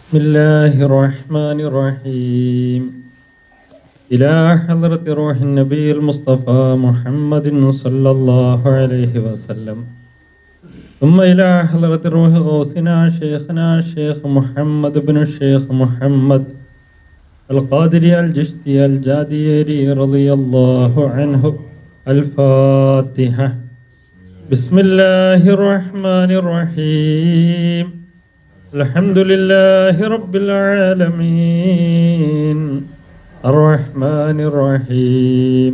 بسم الله الرحمن الرحيم. إلى حضرة روح النبي المصطفى محمد صلى الله عليه وسلم، ثم إلى حضرة روح غوثنا شيخنا الشيخ محمد بن الشيخ محمد القادري الجشتي الجاديري رضي الله عنه. الفاتحة. بسم الله الرحمن الرحيم. الحمد لله رب العالمين الرحمن الرحيم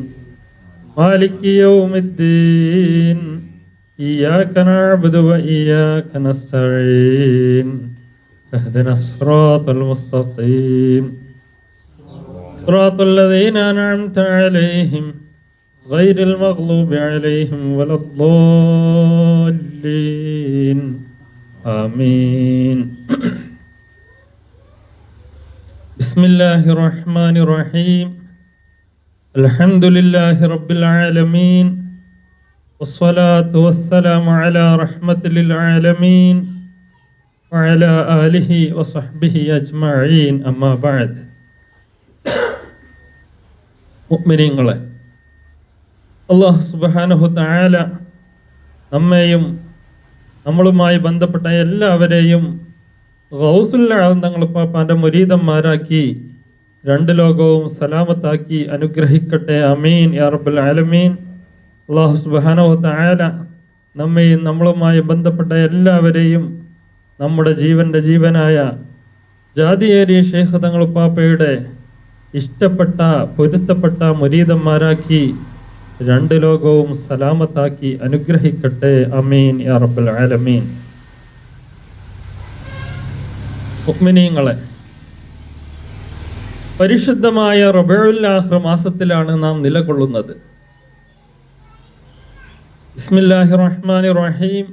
مالك يوم الدين إياك نعبد وإياك نستعين اهدنا الصراط المستقيم صراط الذين أنعمت عليهم غير المغضوب عليهم ولا الضالين آمين. بسم الله الرحمن الرحيم. الحمد لله رب العالمين والصلاة والسلام على رحمة للعالمين وعلى آله وصحبه أجمعين. أما بعد. മുഅ്മിനീങ്ങളെ, അല്ലാഹു സുബ്ഹാനഹു തആല നമ്മെയും നമ്മളുമായി ബന്ധപ്പെട്ട എല്ലാവരെയും ഗൗസുൽ ആദം തങ്ങൾ പാപ്പാന്റെ മുരീദന്മാരാക്കി രണ്ട് ലോകവും സലാമത്താക്കി അനുഗ്രഹിക്കട്ടെ. ആമീൻ യാ റബ്ബൽ ആലമീൻ. അല്ലാഹു സുബ്ഹാനഹു തആല നമ്മെയും നമ്മളുമായി ബന്ധപ്പെട്ട എല്ലാവരെയും നമ്മുടെ ജീവന്റെ ജീവനായ ജാദിയേരി ശൈഖ് തങ്ങൾ പാപ്പയുടെ ഇഷ്ടപ്പെട്ട പൊരുത്തപ്പെട്ട മുരീദന്മാരാക്കി രണ്ട് ലോകവും സലാമത്താക്കി അനുഗ്രഹിക്കട്ടെ. ആമീൻ യാ റബ്ബൽ ആലമീൻ. മുഅ്മിനീങ്ങളെ, പരിശുദ്ധമായ റബീഉൽ ആഖിർ മാസത്തിലാണ് നാം നിലകൊള്ളുന്നത്. ബിസ്മില്ലാഹിർ റഹ്മാനിർ റഹീം.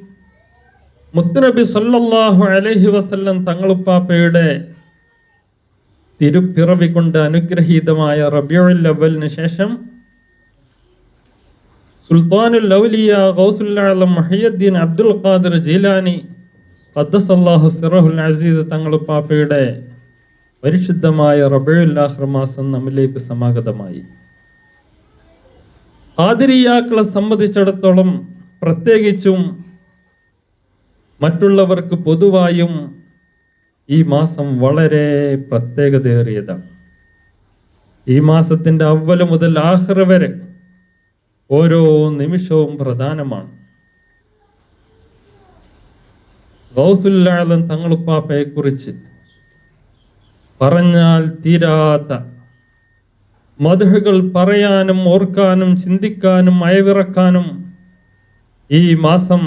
മുത്തുനബി സല്ലല്ലാഹു അലൈഹി വസല്ലം തങ്ങളുപ്പാപ്പയുടെ തിരുപ്പിറവി കൊണ്ട് അനുഗ്രഹീതമായ റബീഉൽ അവ്വലിന് ശേഷം സുൽത്താനുൽ ഔലിയ ഗൗസുൽ ആലം മുഹയ്യിദ്ദീൻ അബ്ദുൽ ഖാദിർ ജീലാനി ഖദ്ദസല്ലാഹു സിറഹുൽ അസീസ് തങ്ങളുപ്പാപ്പയുടെ പരിശുദ്ധമായ റബീഉൽ ആഖിർ മാസം നമ്മിലേക്ക് സമാഗതമായി. ഖാദിരിയാക്കളെ സംബന്ധിച്ചിടത്തോളം പ്രത്യേകിച്ചും മറ്റുള്ളവർക്ക് പൊതുവായും ഈ മാസം വളരെ പ്രത്യേകതയേറിയതാണ്. ഈ മാസത്തിന്റെ അവ്വൽ മുതൽ ആഖിർ വരെ ഓരോ നിമിഷവും പ്രധാനമാണ്. ഗൗസുൽ ആലം തങ്ങളുപ്പാപ്പയെ കുറിച്ച് പറഞ്ഞാൽ തീരാത്ത മദ്ഹുകൾ പറയാനും ഓർക്കാനും ചിന്തിക്കാനും അയവിറക്കാനും ഈ മാസം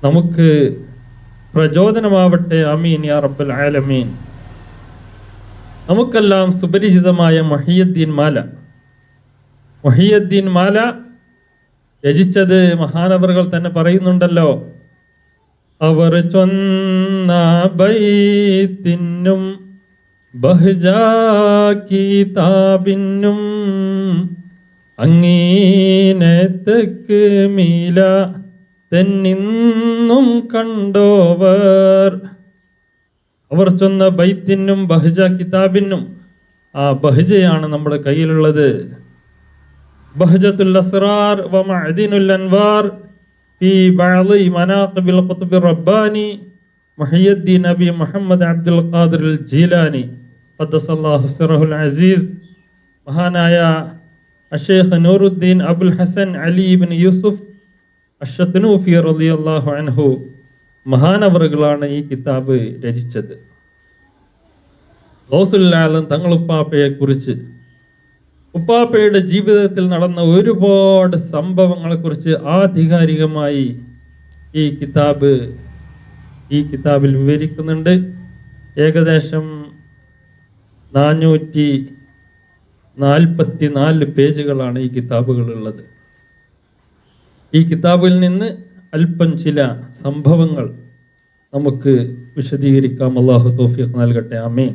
നമുക്ക് പ്രചോദനമാവട്ടെ. ആമീൻ യാ റബ്ബൽ ആലമീൻ. നമുക്കെല്ലാം സുപരിചിതമായ മുഹയ്യിദ്ദീൻ മാല. മുഹയ്യിദ്ദീൻ മാല രചിച്ചത് മഹാനവറുകൾ തന്നെ പറയുന്നുണ്ടല്ലോ, അവർ ചൊന്ന ബൈത്തിനും ബഹ്ജാ കിതാബിനും അങ്ങീനത്തേക്ക് മീല തെന്നിന്നും കണ്ടോവർ. അവർ ചൊന്ന ബൈത്തിനും ബഹ്ജ കിതാബിനും, ആ ബഹ്ജയാണ് നമ്മുടെ കയ്യിലുള്ളത്. ബഹ്ജത്തുൽ അസ്റാർ വ മഅദിനുൽ അൻവാർ ഫീ ബഅദി മനാഖിബിൽ ഖുത്ബിർ റബ്ബാനി മുഹയ്യിദ്ദീൻ നബി മുഹമ്മദ് അബ്ദുൽ ഖാദിർ ജീലാനി ഖദ്ദസല്ലാഹു സിറഹുൽ അസീസ്. മഹാനായ അഷേഖ് നൂറുദ്ദീൻ അബുൽ ഹസൻ അലി ഇബ്നു യൂസുഫ് അഷ്ശത്നൂഫി റളിയല്ലാഹു അൻഹു മഹാനവറുകളാണ് ഈ കിതാബ് രചിച്ചത്. ഗൗസുൽ ആലം തങ്ങളുപ്പാപ്പയെ കുറിച്ച്, ഉപ്പാപ്പയുടെ ജീവിതത്തിൽ നടന്ന ഒരുപാട് സംഭവങ്ങളെ കുറിച്ച് ആധികാരികമായി ഈ കിതാബിൽ വിവരിക്കുന്നുണ്ട്. ഏകദേശം 444 പേജുകളാണ് ഈ കിതാബുകളുള്ളത്. ഈ കിതാബിൽ നിന്ന് അല്പം ചില സംഭവങ്ങൾ നമുക്ക് വിശദീകരിക്കാം. അല്ലാഹു തൗഫീഖ് നൽകട്ടെ. ആമീൻ.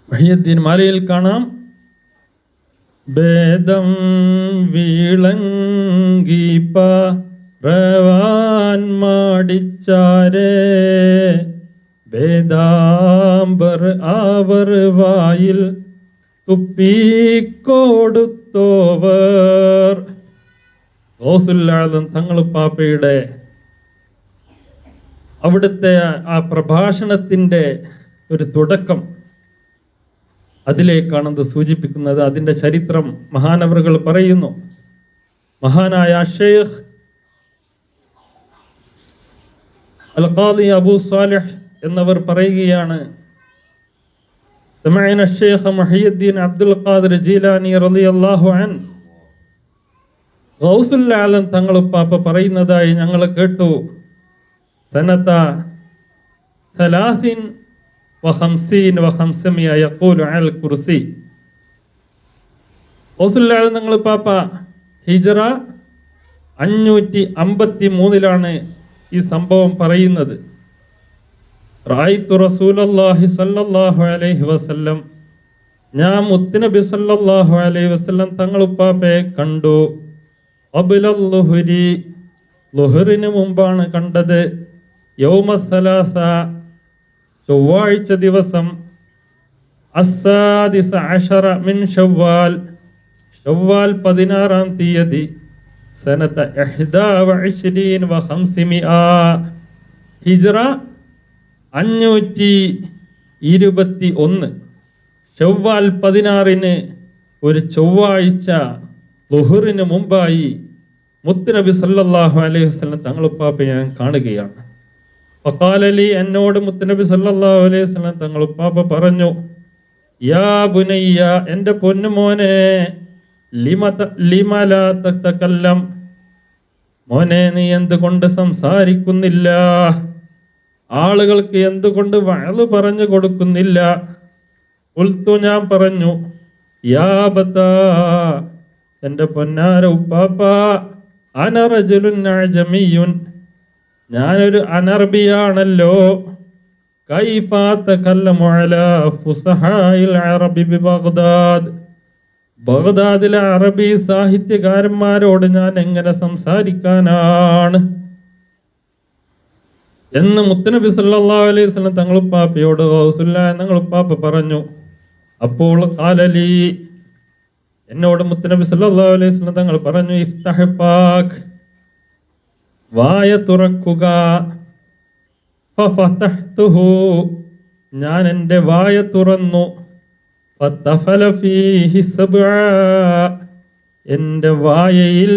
മുഹയ്യിദ്ദീൻ മാലയിൽ കാണാം, ഭേദം വിളങ്ങിപ്പ റവാനിയായ ഞാൻ മാടിച്ചാരേ വേദാംബർ അവർ വായിൽ തുപ്പിക്കൊടുത്തോവർ. ഗൗസുൽ തങ്ങളുപ്പാപ്പയുടെ അവിടുത്തെ ആ പ്രഭാഷണത്തിൻ്റെ ഒരു തുടക്കം അതിലേക്കാണത് സൂചിപ്പിക്കുന്നത്. അതിൻ്റെ ചരിത്രം മഹാനവറുകൾ പറയുന്നു. മഹാനായ ഷെയ്ഖ് അൽ ഖാദി അബൂ സാലിഹ് എന്നവർ പറയുകയാണ്, സമഅന ഷെയ്ഖ് മുഹയ്യിദ്ദീൻ അബ്ദുൽ ഖാദിർ ജീലാനി റളിയല്ലാഹു അൻഹു ഗൗസുൽ ആലം തങ്ങളുപ്പാപ്പ പറയുന്നതായി ഞങ്ങൾ കേട്ടു. സനത 53 و500 يقول على الكرسي. ഗൗസുൽ ആലം തങ്ങളുപ്പാപ്പ ഹിജ്റ 553 ഈ സംഭവം പറയുന്നത്. റഅയ്തു റസൂലുള്ളാഹി സ്വല്ലല്ലാഹു അലൈഹി വസല്ലം, ഞാൻ മുത്തുനബി സ്വല്ലല്ലാഹു അലൈഹി വസല്ലം തങ്ങളുപ്പാപ്പയെ കണ്ടു. ഖബ്ലൽ ളുഹ്രി, ളുഹ്റിന് മുമ്പാണ് കണ്ടത്. യൗമ സലാസ, ചൊവ്വാഴ്ച ദിവസം. അസ്സാദിസ അശറ മിൻ ഷവ്വാൽ, ഷവ്വാൽ 16-ാം തീയതി. സനത 21 و500, ഹിജ്റ 521. ഷവ്വാൽ 16 ഒരു ചൊവ്വാഴ്ച ളുഹ്റിന് മുമ്പായി മുത്തുനബി സല്ലല്ലാഹു അലൈഹി വസല്ലം തങ്ങളുപ്പാപ്പ ഞാൻ കാണുകയാണ്. ഫഖാലലി, എന്നോട് മുത്തുനബി സല്ലല്ലാഹു അലൈഹി വസല്ലം തങ്ങളുപ്പാപ്പ പറഞ്ഞു, യാ ബുനയ്യ, എൻ്റെ പൊന്നുമോനെ, ലിമ ലാ തതകല്ലം, മോനെ നീ എന്തുകൊണ്ട് സംസാരിക്കുന്നില്ല? ആളുകൾക്ക് എന്തുകൊണ്ട് വഅദ് പറഞ്ഞു കൊടുക്കുന്നില്ല? ഖുൽതു, ഞാൻ പറഞ്ഞു, യാ ബതാ, എൻ്റെ പൊന്നാര ഉപ്പാപ്പ, അന റജുലുൻ അജമിയുൻ, ഞാനൊരു അനർബിയാണല്ലോ. കൈഫ തകല്ലമു അലാ ഫുസഹാഇൽ അറബി ബിബഗ്ദാദ്, ബഗ്ദാദിലെ അറബി സാഹിത്യകാരന്മാരോട് ഞാൻ എങ്ങനെ സംസാരിക്കാനാണ് എന്ന് മുത്തുനബി സല്ലല്ലാഹു അലൈഹി വസല്ലം തങ്ങളുപ്പാപ്പയോട് ഗൗസുൽ തങ്ങളുപ്പാപ്പ പറഞ്ഞു. അപ്പോൾ ഖാലലി, എന്നോട് മുത്തുനബി സല്ലല്ലാഹു അലൈഹി വസല്ലം തങ്ങൾ പറഞ്ഞു, ഇഫ്തഹ് ഫാക്, വായ തുറക്കുക. ഫഫതഹ്തുഹു, ഞാൻ എൻ്റെ വായ തുറന്നു. ഫതഫല ഫീഹി സബ്അ, എൻ്റെ വായയിൽ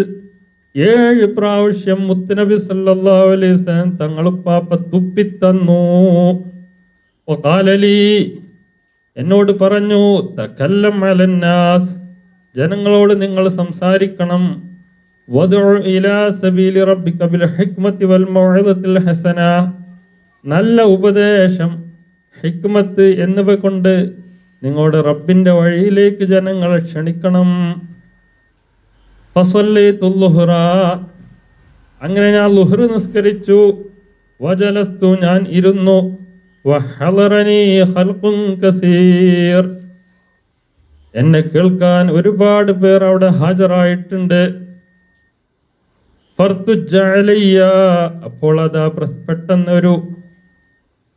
7 പ്രാവശ്യം മുത്തുനബി സല്ലല്ലാഹു അലൈഹി വസല്ലം തങ്ങളുപ്പാപ്പ തുപ്പിത്തന്നു. വഖാലലി, എന്നോട് പറഞ്ഞു, തകല്ലം അലന്നാസ്, ജനങ്ങളോട് നിങ്ങൾ സംസാരിക്കണം. വദ്ഉ ഇലാ സബീലി റബ്ബിക ബിൽ ഹിക്മത്തി വൽ മൗഇദത്തിൽ ഹസന, നല്ല ഉപദേശം, ഹിക്മത്ത് എന്നിവ കൊണ്ട് നിങ്ങളുടെ റബ്ബിന്റെ വഴിയിലേക്ക് ജനങ്ങളെ ക്ഷണിക്കണം. ഫസല്ലൈതു ളുഹ്റ, അങ്ങനെ ഞാൻ ളുഹ്ർ നിസ്കരിച്ചു. വജലസ്തു, ഞാൻ ഇരുന്നു. വഹളറനി ഖൽഖുൻ കസീർ, എന്നെ കേൾക്കാൻ ഒരുപാട് പേർ അവിടെ ഹാജരായിട്ടുണ്ട്. ഫർതുജ്ജ അലയ്യ, അപ്പോൾ അതാ പെട്ടെന്ന്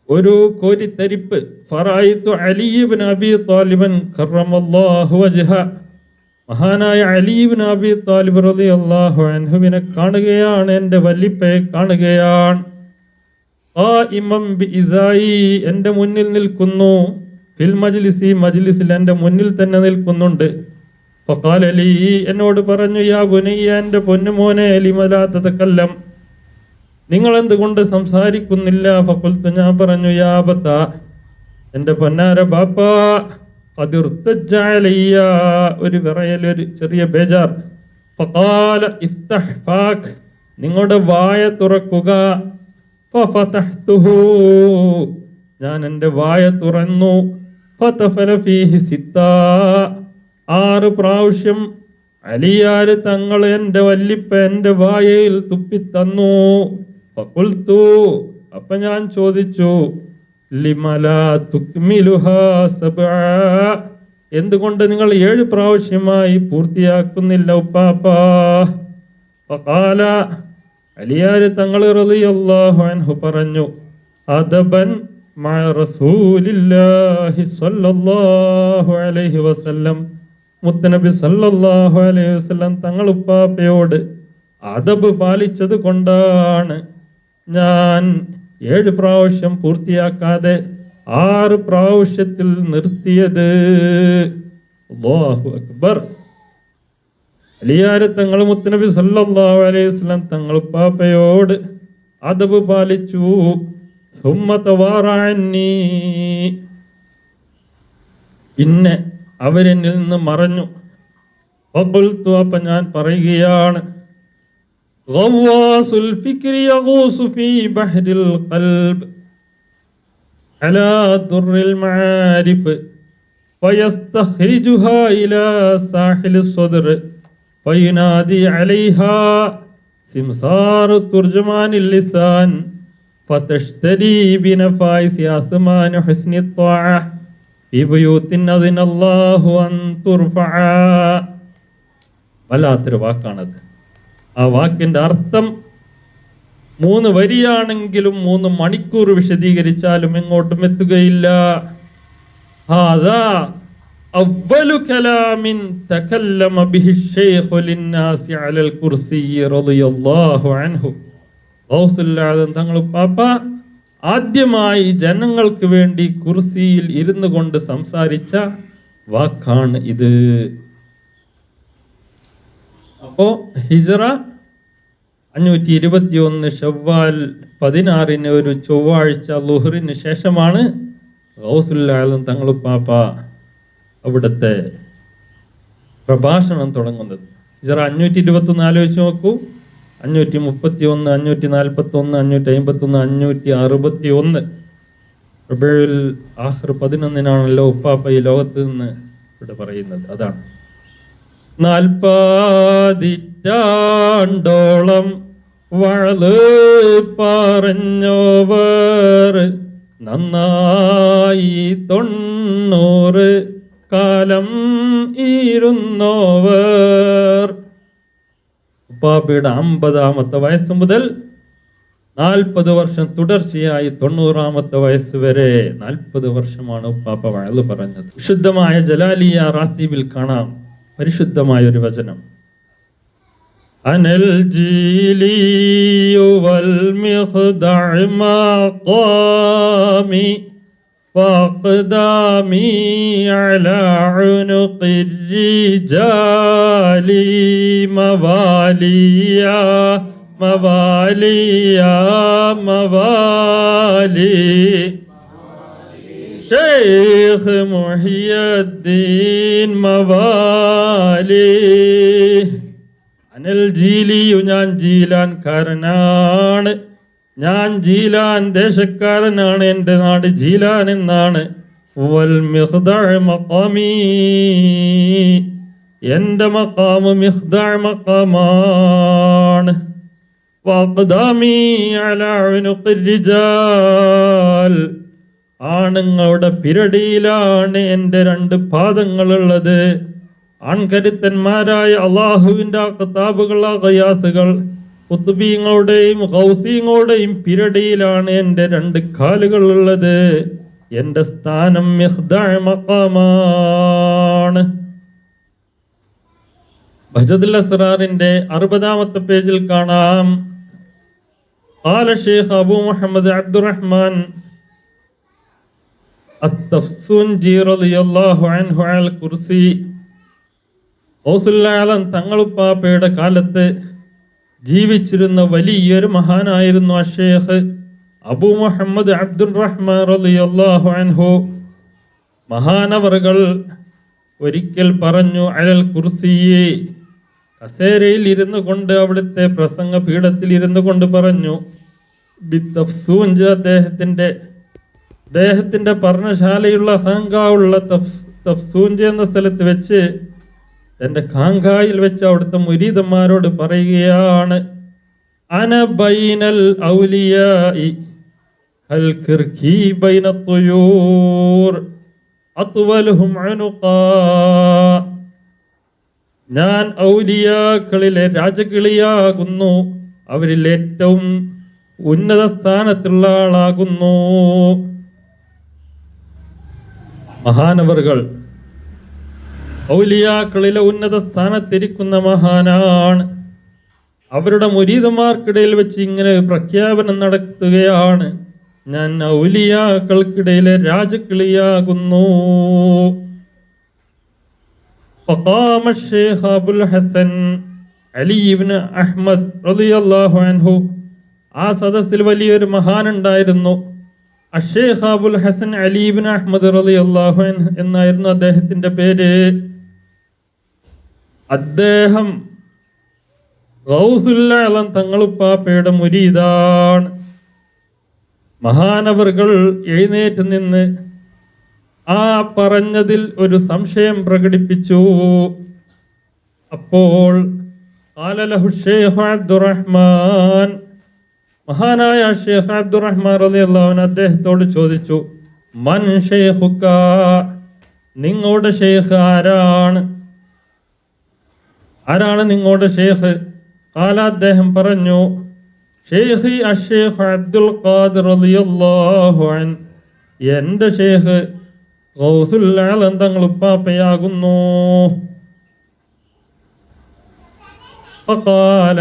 ഒരു കോരിത്തരിപ്പ്. ഫറഅയ്തു അലി ഇബ്നു അബീ ത്വാലിബൻ കറമല്ലാഹു വജ്ഹ, മഹാനായ അലി ഇബ്നു അബീ ത്വാലിബ് റളിയല്ലാഹു അൻഹുവിനെ കാണുകയാണ്, എൻ്റെ വല്ലിപ്പയെ കാണുകയാണ്. ഖായിമൻ ബിഇസായി, എൻ്റെ മുന്നിൽ നിൽക്കുന്നു. ഫിൽ മജ്ലിസി, മജ്ലിസിൽ എൻ്റെ മുന്നിൽ തന്നെ നിൽക്കുന്നുണ്ട്. ഫഖാല ലി, എന്നോട് പറഞ്ഞു, യാ ബുനയ്യ, എൻ്റെ പൊന്നുമോനെ, ലിമ ലാ തതകല്ലം, നിങ്ങൾ എന്തുകൊണ്ട് സംസാരിക്കുന്നില്ല? ഫഖുൽതു, ഞാൻ പറഞ്ഞു, യാ ബതാ, എൻ്റെ പൊന്നാര ബാപ്പ, ഖദ് ഇർതജ്ജ അലയ്യ, ഒരു വിറയൽ, ഒരു ചെറിയ ബേജാർ. ഫഖാല ഇഫ്തഹ് ഫാക്, നിങ്ങളുടെ വായ തുറക്കുക. ഫഫതഹ്തുഹു, ഞാൻ എൻ്റെ വായ തുറന്നു. ഫതഫല ഫീഹി സിത്ത, 6 പ്രാവശ്യം അലിയാര് തങ്ങൾ എൻ്റെ വല്ലിപ്പ എൻ്റെ വായയിൽ തുപ്പിത്തന്നു. ഫഖുൽതു, അപ്പൊ ഞാൻ ചോദിച്ചു, ലിമ ലാ തുക്മിലുഹാ സബ്അ, എന്തുകൊണ്ട് നിങ്ങൾ 7 പ്രാവശ്യമായി പൂർത്തിയാക്കുന്നില്ല ഉപ്പാപ്പ? ഫഖാല, അലിയാർ തങ്ങൾ റളിയല്ലാഹു അൻഹു പറഞ്ഞു, അദബൻ മഅ റസൂലില്ലാഹി സ്വല്ലല്ലാഹു അലൈഹി വസല്ലം, മുത്തനബി സല്ലല്ലാഹു അലൈഹി വസല്ലം തങ്ങൾ ഉപ്പാപ്പയോട് അദബ് പാലിച്ചത് കൊണ്ടാണ് ഞാൻ 7 പ്രാവശ്യം പൂർത്തിയാക്കാതെ 6 പ്രാവശ്യത്തിൽ നിർത്തിയത്. അല്ലാഹു അക്ബർ. അലിയാർ തങ്ങൾ മുത്തനബി സല്ലല്ലാഹു അലൈഹി വസല്ലം തങ്ങൾ ഉപ്പാപ്പയോട് അദബ് പാലിച്ചു. സുമ്മ തവാറഅന്നി, പിന്നെ അവരെന്നിൽ നിന്ന് മറഞ്ഞു. ഫഖുൽതു, അപ്പൊ ഞാൻ പറയുകയാണ്, ഗവാസുൽ ഫിക്രി യഗൂസു ഫീ ബഹ്രിൽ ഖൽബ് അലാ ദുർറിൽ മആരിഫ് ഫയസ്തഖ്രിജുഹാ ഇലാ സാഹിലിസ് സദ്ർ ഫയുനാദി അലൈഹാ സിംസാറു തുർജമാനിൽ ലിസാൻ ഫതശ്തരി ബിനഫായിസി അസ്മാൻ ഹുസ്നി ത്വാഅ ഫീ ബുയൂത്തിൻ അദിനല്ലാഹു അൻ തുർഫഅ. വല്ലാത്തൊരു വാക്കാണത്. ആ വാക്കിന്റെ അർത്ഥം 3 വരിയാണെങ്കിലും 3 മണിക്കൂർ വിശദീകരിച്ചാലും എങ്ങോട്ടും എത്തുകയില്ല. ഹാദാ അവ്വലു കലാമിൻ തകല്ലമ ബിഹി ശൈഖു ലിന്നാസി അലൽ കുർസി റളിയല്ലാഹു അൻഹു. ഗൗസുൽ ആദം തങ്ങൾ പാപ്പ ആദ്യമായി ജനങ്ങൾക്ക് വേണ്ടി കുർസിയിൽ ഇരുന്നു കൊണ്ട് സംസാരിച്ച വാക്കാണ് ഇത്. അപ്പോ ഹിജ്റ 521 ശവ്വാൽ 16 ഒരു ചൊവ്വാഴ്ച ളുഹ്റിന് ശേഷമാണ് ഗൗസുൽ ആദം തങ്ങൾ പാപ്പ അവിടുത്തെ പ്രഭാഷണം തുടങ്ങുന്നത്. ഹിജ്റ 521 ആലോചിച്ച് നോക്കൂ. 531, 541, 551, 561 റബീഉൽ ആഖിർ 11-നാണല്ലോ ഉപ്പാപ്പ ഈ ലോകത്ത് നിന്ന് ഇവിടെ പറയുന്നത്. അതാണ് 40 വഅള് പറഞ്ഞോവർ നന്നായി 90 കാലം ഇരുന്നോവർ. ഉപ്പാപ്പയുടെ 50-ാമത്തെ വയസ്സ് മുതൽ 40 വർഷം തുടർച്ചയായി 90-ാമത്തെ വയസ്സ് വരെ 40 വർഷമാണ് ഉപ്പാപ്പ വഅള് പറഞ്ഞത്. വിശുദ്ധമായ ജലാലിയ റാത്തീബിൽ കാണാം പരിശുദ്ധമായ ഒരു വചനം. അനൽ ജീലിയു വൽ മിഖ്ദഅ മഖാമി ഫഖദാമി അലാ ഉനുഖിർ റിജാലി മവാലിയ മവാലിയ മവാലി ശൈഖ് മുഹിയുദ്ദീൻ മവാലി. അനൽ ജീലിയു, ഞാൻ ജീലാൻകാരനാണ്, ഞാൻ ജീലാൻ ദേശക്കാരനാണ്, എൻ്റെ നാട് ജീലാൻ എന്നാണ്. വൽ മിഖ്ദഅ മഖാമി, എൻ്റെ മഖാമ് മിഖ്ദഅ മഖാമാണ്. വഖദാമി അലാ ഉനുഖിർ റിജാൽ, ആണുങ്ങളുടെ പിരടിയിലാണ് എൻ്റെ 2 പാദങ്ങളുള്ളത്. ആൺകരുത്തന്മാരായ അള്ളാഹുവിൻ്റെ അഖ്താബുകൾ, ഖയാസുകൾ, ഖുത്ബീങ്ങളുടെയും ഗൗസീങ്ങളുടെയും പിരടിയിലാണ് എൻ്റെ 2 കാലുകൾ ഉള്ളത്. എൻ്റെ സ്ഥാനം മിഖ്ദഅ മഖാമാണ്. ബഹ്ജത്തുൽ അസ്റാറിന്റെ 60-ാമത്തെ പേജിൽ കാണാം. ഖാല ശൈഖ് അബൂ മുഹമ്മദ് അബ്ദുറഹ്മാൻ അത്തഫ്സൂൻജി റളിയല്ലാഹു അൻഹു അൽ കുർസി. ഗൗസുൽ ആലം തങ്ങളുപ്പാപ്പയുടെ കാലത്ത് ജീവിച്ചിരുന്ന വലിയൊരു മഹാനായിരുന്നു അഷേഖ് അബൂ മുഹമ്മദ് അബ്ദുറഹ്മാൻ റളിയല്ലാഹു അൻഹു. മഹാനവറുകൾ ഒരിക്കൽ പറഞ്ഞു, അലൽ കുർസിയെ, കസേരയിൽ ഇരുന്നു കൊണ്ട്, അവിടുത്തെ പ്രസംഗ പീഠത്തിൽ ഇരുന്നു കൊണ്ട് പറഞ്ഞു, ബിത്തഫ്സൂൻജ്, അദ്ദേഹത്തിന്റെ പർണശാലയുള്ള ഖാങ്കാവുള്ള തഫ്സൂൻജ് എന്ന സ്ഥലത്ത് വെച്ച്, തന്റെ ഖാങ്കായിൽ വെച്ച് അവിടുത്തെ മുരീദന്മാരോട് പറയുകയാണ്, അന ബൈനൽ ഔലിയാഇ കൽ കിർകി ബൈന തുയൂർ അത്വലുഹും ഉനുഖാ. ഞാൻ ഔലിയാക്കളിലെ രാജകിളിയാകുന്നു, അവരിൽ ഏറ്റവും ഉന്നത സ്ഥാനത്തുള്ള ആളാകുന്നു. മഹാനവറുകൾ ഔലിയാക്കളിലെ ഉന്നത സ്ഥാനത്തിരിക്കുന്ന മഹാനാണ്. അവരുടെ മുരീദന്മാർക്കിടയിൽ വെച്ച് ഇങ്ങനെ പ്രഖ്യാപനം നടത്തുകയാണ്, ഞാൻ ഔലിയാക്കൾക്കിടയിലെ രാജകിളിയാകുന്നു. ഫഖാമ ശൈഖ് അബുൽ ഹസൻ അലി ഇബ്നു അഹ്മദ് റളിയല്ലാഹു അൻഹു. ആ സദസ്സിൽ വലിയൊരു മഹാനുണ്ടായിരുന്നു. അഷേഖ് അബുൽ ഹസൻ അലി ഇബ്നു അഹ്മദ് റളിയല്ലാഹു അൻഹു എന്നായിരുന്നു അദ്ദേഹത്തിന്റെ പേര്. അദ്ദേഹം ഗൗസുൽ ആലം തങ്ങളുപ്പാപ്പയുടെ മുരീദാണ്. മഹാനവറുകൾ എഴുന്നേറ്റ് നിന്ന് ആ പറഞ്ഞതിൽ ഒരു സംശയം പ്രകടിപ്പിച്ചു. അപ്പോൾ ഖാല ലഹു ശൈഖ് അബ്ദുറഹ്മാൻ, മഹാനായ ശൈഖ് അബ്ദുറഹ്മാൻ റളിയല്ലാഹു അൻഹു അദ്ദേഹത്തോട് ചോദിച്ചു, മൻ ശൈഖുക, നിങ്ങളുടെ ശൈഖ് ആരാണ് നിങ്ങളുടെ ശൈഖ്? ഖാല, അദ്ദേഹം പറഞ്ഞു, ശൈഖി അഷ്ശൈഖ് അബ്ദുൽ ഖാദിർ റളിയല്ലാഹു അൻഹു, എൻ്റെ ശൈഖ് ഗൗസുൽ ആലം തങ്ങളുപ്പാപ്പയാകുന്നു. ഫഖാല,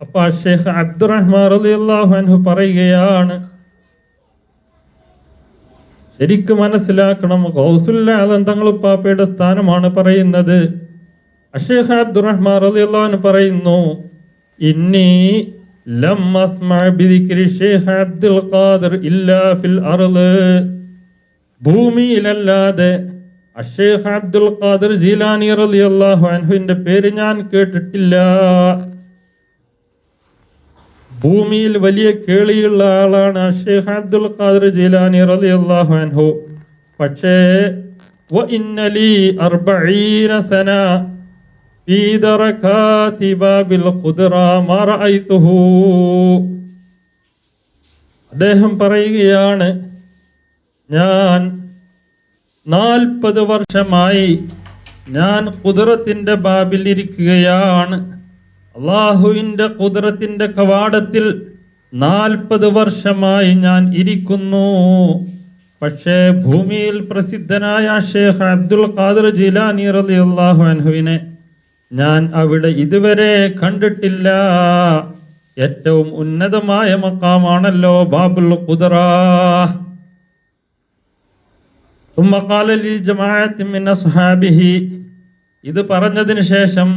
അപ്പോൾ ശൈഖ് അബ്ദുറഹ്മാൻ റളിയല്ലാഹു അൻഹു പറയുകയാണ്, ശരിക്കും മനസ്സിലാക്കണം, ഗൗസുൽ ആലം തങ്ങളുപ്പാപ്പയുടെ സ്ഥാനമാണ് പറയുന്നത്. ശൈഖ് അബ്ദുറഹ്മാൻ റളിയല്ലാഹു അൻഹു പറയുന്നു, ഇന്നി ലം അസ്മഅ ബിദിക്രി ശൈഖ് അബ്ദുൽ ഖാദിർ ഇല്ലാ ഫിൽ അർള്, ഭൂമിയിലല്ലാതെ ശൈഖ് അബ്ദുൽ ഖാദിർ ജീലാനി റളിയല്ലാഹു അൻഹുവിന്റെ പേര് ഞാൻ കേട്ടിട്ടില്ല. ഭൂമിയിൽ വലിയ കേളിയുള്ള ആളാണ് ശൈഖ് അബ്ദുൽ ഖാദിർ ജീലാനി റളിയല്ലാഹു അൻഹു. പക്ഷേ വ ഇന്നലി 40 സന ഫീ ദറകാതി ബാബിൽ ഖുദ്റ മാ റഅയ്തുഹു. അദ്ദേഹം പറയുകയാണ്, ഞാൻ 40 വർഷമായി ഞാൻ ഖുദ്റത്തിന്റെ ബാബിൽ ഇരിക്കുകയാണ്. അല്ലാഹുവിന്റെ ഖുദ്റത്തിന്റെ കവാടത്തിൽ 40 വർഷമായി ഞാൻ ഇരിക്കുന്നു. പക്ഷേ ഭൂമിയിൽ പ്രസിദ്ധനായ ശൈഖ് അബ്ദുൽ ഖാദിർ ജീലാനി റളിയല്ലാഹു അൻഹുവിനെ ഞാൻ അവിടെ ഇതുവരെ കണ്ടിട്ടില്ല. ഏറ്റവും ഉന്നതമായ മഖാമാണല്ലോ ബാബുൽ ഖുദ്റ. ثم قال للجماعة من أصحابه, ഇത് പറഞ്ഞതിന് ശേഷം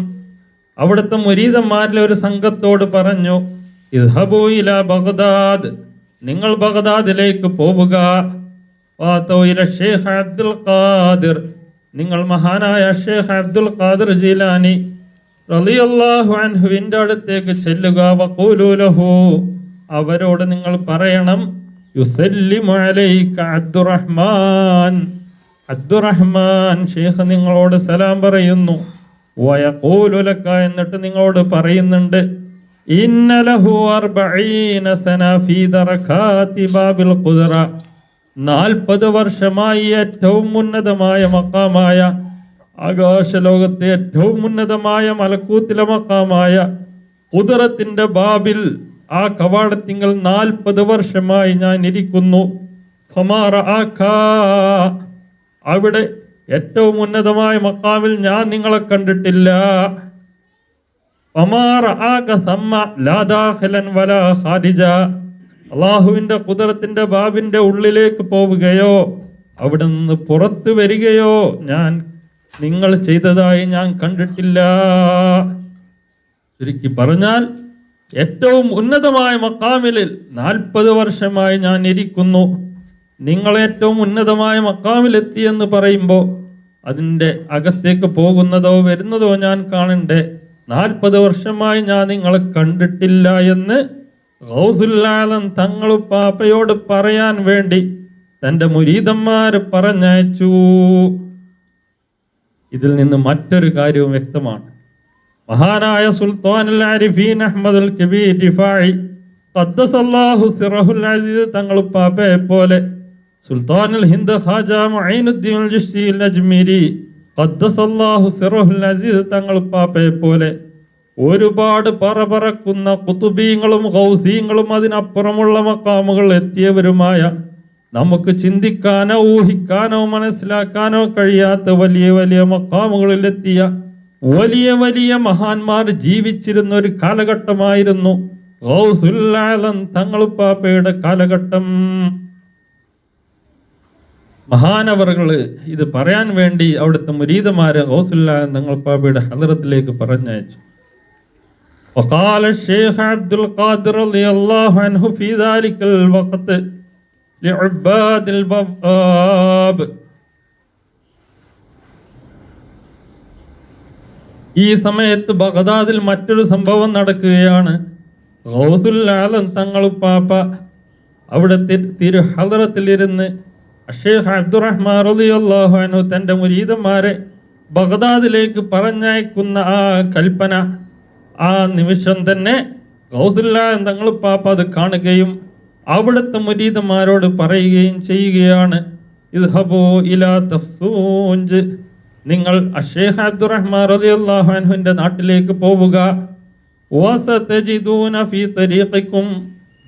അവിടുത്തെ മുരീദന്മാരിലെ ഒരു സംഘത്തോട് പറഞ്ഞു, ഇദ്ഹബൂ ഇലാ ബഗ്ദാദ്, നിങ്ങൾ ബഗ്ദാദിലേക്ക് പോവുക. വാതൗ ഇലാ ശൈഖ് അബ്ദുൽ ഖാദിർ, നിങ്ങൾ മഹാനായ ശൈഖ് അബ്ദുൽ ഖാദിർ ജീലാനി റളിയല്ലാഹു അൻഹുവിന്റെ അടുത്തേക്ക് ചെല്ലുക. വഖൂലു ലഹു, അവരോട് നിങ്ങൾ പറയണം, യുസല്ലിമു അലൈക അബ്ദുറഹ്മാൻ, അബ്ദുറഹ്മാൻ ശൈഖ് നിങ്ങളോട് സലാം പറയുന്നു. വയഖൂലു ലക, എന്നിട്ട് നിങ്ങളോട് പറയുന്നുണ്ട്, ഇന്ന ലഹു 40 സന ഫീ ദറകാതി ബാബിൽ ഖുദ്റ, 40 വർഷമായി ഏറ്റവും ഉന്നതമായ മഖാമായ, ആകാശലോകത്തെ ഏറ്റവും ഉന്നതമായ മലക്കൂത്തിലെ മഖാമായ ഖുദ്റത്തിന്റെ ബാബിൽ, ആ കവാടത്തിങ്കൽ 40 വർഷമായി ഞാൻ ഇരിക്കുന്നു. അവിടെ ഏറ്റവും ഉന്നതമായ മഖാമിൽ ഞാൻ നിങ്ങളെ കണ്ടിട്ടില്ല. അള്ളാഹുവിന്റെ ഖുദ്റത്തിന്റെ ബാബിന്റെ ഉള്ളിലേക്ക് പോവുകയോ അവിടെ നിന്ന് പുറത്തു വരികയോ ഞാൻ നിങ്ങൾ ചെയ്തതായി ഞാൻ കണ്ടിട്ടില്ല. ചുരുക്കി പറഞ്ഞാൽ ഏറ്റവും ഉന്നതമായ മഖാമിലിൽ 40 വർഷമായി ഞാൻ ഇരിക്കുന്നു. നിങ്ങൾ ഏറ്റവും ഉന്നതമായ മഖാമിലെത്തിയെന്ന് പറയുമ്പോൾ അതിൻ്റെ അകത്തേക്ക് പോകുന്നതോ വരുന്നതോ ഞാൻ കാണണ്ടേ? 40 വർഷമായി ഞാൻ നിങ്ങളെ കണ്ടിട്ടില്ല എന്ന് ഗൗസുൽ ആലം തങ്ങളുപ്പാപ്പയോട് പറയാൻ വേണ്ടി തൻ്റെ മുരീദന്മാർ പറഞ്ഞയച്ചു. ഇതിൽ നിന്ന് മറ്റൊരു കാര്യവും വ്യക്തമാണ്. മഹാനായ സുൽത്താനുൽ ആരിഫീൻ അഹ്മദുൽ കബീർ റിഫാഇ ഖദ്ദസല്ലാഹു സിറഹുൽ അസീസ് തങ്ങളുപ്പാപ്പയെ പോലെ, സുൽത്താനുൽ ഹിന്ദ് ഖാജ മുഈനുദ്ദീൻ അൽ ജിശ്തി അൽ അജ്മീരി ഖദ്ദസല്ലാഹു സിറഹുൽ അസീസ് തങ്ങളുപ്പാപ്പയെ പോലെ ഒരുപാട് പറക്കുന്ന കുതുബീങ്ങളും ഗൗസീങ്ങളും അതിനപ്പുറമുള്ള മക്കാമുകൾ എത്തിയവരുമായ നമുക്ക് ചിന്തിക്കാനോ ഊഹിക്കാനോ മനസ്സിലാക്കാനോ കഴിയാത്ത വലിയ വലിയ മക്കാമുകളിലെത്തിയ വലിയ വലിയ മഹാന്മാർ ജീവിച്ചിരുന്ന ഒരു കാലഘട്ടമായിരുന്നു ഗൗസുൽ ആലം തങ്ങളുപ്പാപ്പയുടെ കാലഘട്ടം. മഹാനവറുകള് ഇത് പറയാൻ വേണ്ടി അവിടുത്തെ മുരീദമാരെ ഗൗസുൽ ആലം തങ്ങളുപ്പാപ്പയുടെ ഹദറത്തിലേക്ക് പറഞ്ഞയച്ചു. وقال الشيخ عبد القادر رضي الله عنه في ذلك الوقت لعباد البواب. ഈ സമയത്ത് ബഗ്ദാദിൽ മറ്റൊരു സംഭവം നടക്കുകയാണ്. ഗൗസുൽ ആലം തങ്ങളുപ്പാപ്പ അവിടുത്തെ തിരു ഹദറത്തിലിരുന്ന് ഷെയ്ഖ് അബ്ദുറഹ്മാൻ റളിയല്ലാഹു അൻഹു തൻ്റെ മുരീദന്മാരെ ബഗ്ദാദിലേക്ക് പറഞ്ഞയക്കുന്ന ആ കൽപ്പന, ആ നിമിഷം തന്നെ ഗൗസുൽ ആലം തങ്ങളുപ്പാപ്പ അത് കാണുകയും അവിടുത്തെ മുരീദന്മാരോട് പറയുകയും ചെയ്യുകയാണ്, ഇദ്ഹബൂ ഇലാ തഫ്സൂഞ്ച്, നിങ്ങൾ ഷെയ്ഖ് അബ്ദുറഹ്മാൻ റളിയല്ലാഹു അൻഹുവിന്റെ നാട്ടിലേക്ക് പോവുക. വസതജിദൂന ഫീ തരീഖികും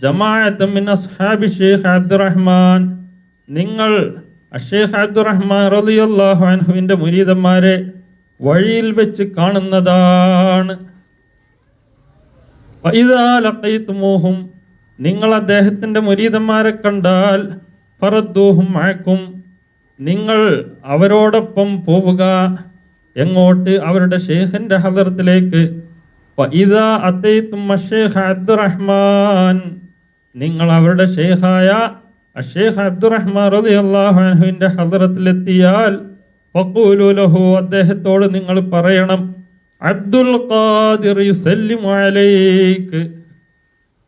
ജമാഅത്തൻ മിൻ അസ്ഹാബി ഷെയ്ഖ് അബ്ദുറഹ്മാൻ, നിങ്ങൾ ഷെയ്ഖ് അബ്ദുറഹ്മാൻ റളിയല്ലാഹു അൻഹുവിന്റെ മുരീദന്മാരെ വഴിയിൽ വെച്ച് കാണുന്നതാണ്. ഫഇദാ ലഖൈതുമൂഹും, നിങ്ങൾ അദ്ദേഹത്തിന്റെ മുരീദന്മാരെ കണ്ടാൽ ഫറദ്ദൂഹും മഅക്കും, നിങ്ങൾ അവരോടൊപ്പം പോവുക. എങ്ങോട്ട്? അവരുടെ ഷെയ്ഖിന്റെ ഹദറത്തിലേക്ക്. ഫഇദാ അതൈതും അഷ്ശൈഖ് അബ്ദുറഹ്മാൻ, നിങ്ങൾ അവരുടെ ഷെയ്ഖായ അഷ്ശൈഖ് അബ്ദുറഹ്മാൻ റളിയല്ലാഹു അൻഹുവിന്റെ ഹദറത്തിലെത്തിയാൽ ഫഖൂലു ലഹു, അദ്ദേഹത്തോട് നിങ്ങൾ പറയണം, അബ്ദുൽ ഖാദിർ യുസല്ലിമു അലൈക്,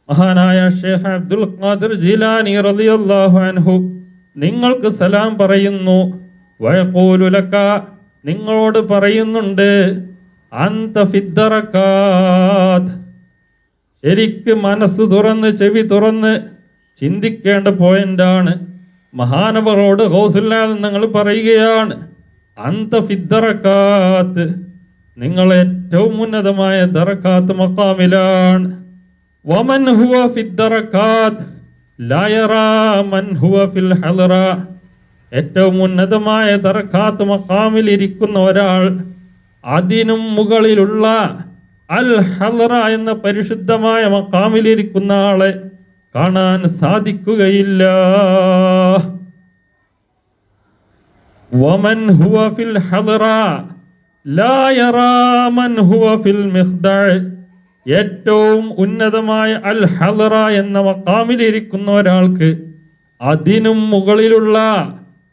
മഹാനായ ഷെയ്ഖ് അബ്ദുൽ ഖാദിർ ജീലാനി റളിയല്ലാഹു അൻഹു നിങ്ങൾക്ക് സലാം പറയുന്നു. വയഖൂലു ലക, നിങ്ങളോട് പറയുന്നുണ്ട്, അന്ത ഫിദ്ദറകാത്ത്, ശരിക്ക് മനസ്സ് തുറന്ന് ചെവി തുറന്ന് ചിന്തിക്കേണ്ട പോയിന്റാണ്. മഹാനവറോട് ഗൗസുൽ ആലം നിങ്ങൾ പറയുകയാണ്, അന്ത ഫിദ്ദറകാത്ത്, നിങ്ങൾ ഏറ്റവും ഉന്നതമായ ദറകാത്ത് മഖാമിലാണ്. വമൻ ഹുവ ഫിദ്ദറകാത്ത് ലാ യറാ മൻ ഹുവ ഫിൽ ഹളറ, ഏറ്റവും ഉന്നതമായ ദറകാത്ത് മഖാമിൽ ഇരിക്കുന്ന ഒരാൾ അതിനും മുകളിലുള്ള അൽ ഹളറ എന്ന പരിശുദ്ധമായ മഖാമിൽ ഇരിക്കുന്ന ആളെ കാണാൻ സാധിക്കുകയില്ല. വമൻ ഹുവ ഫിൽ ഹളറ ലാ യറാ മൻ ഹുവ ഫിൽ മിഖ്ദഅ, ഏറ്റവും ഉന്നതമായ അൽ ഹളറ എന്ന മഖാമിൽ ഇരിക്കുന്ന ഒരാൾക്ക് അതിനും മുകളിലുള്ള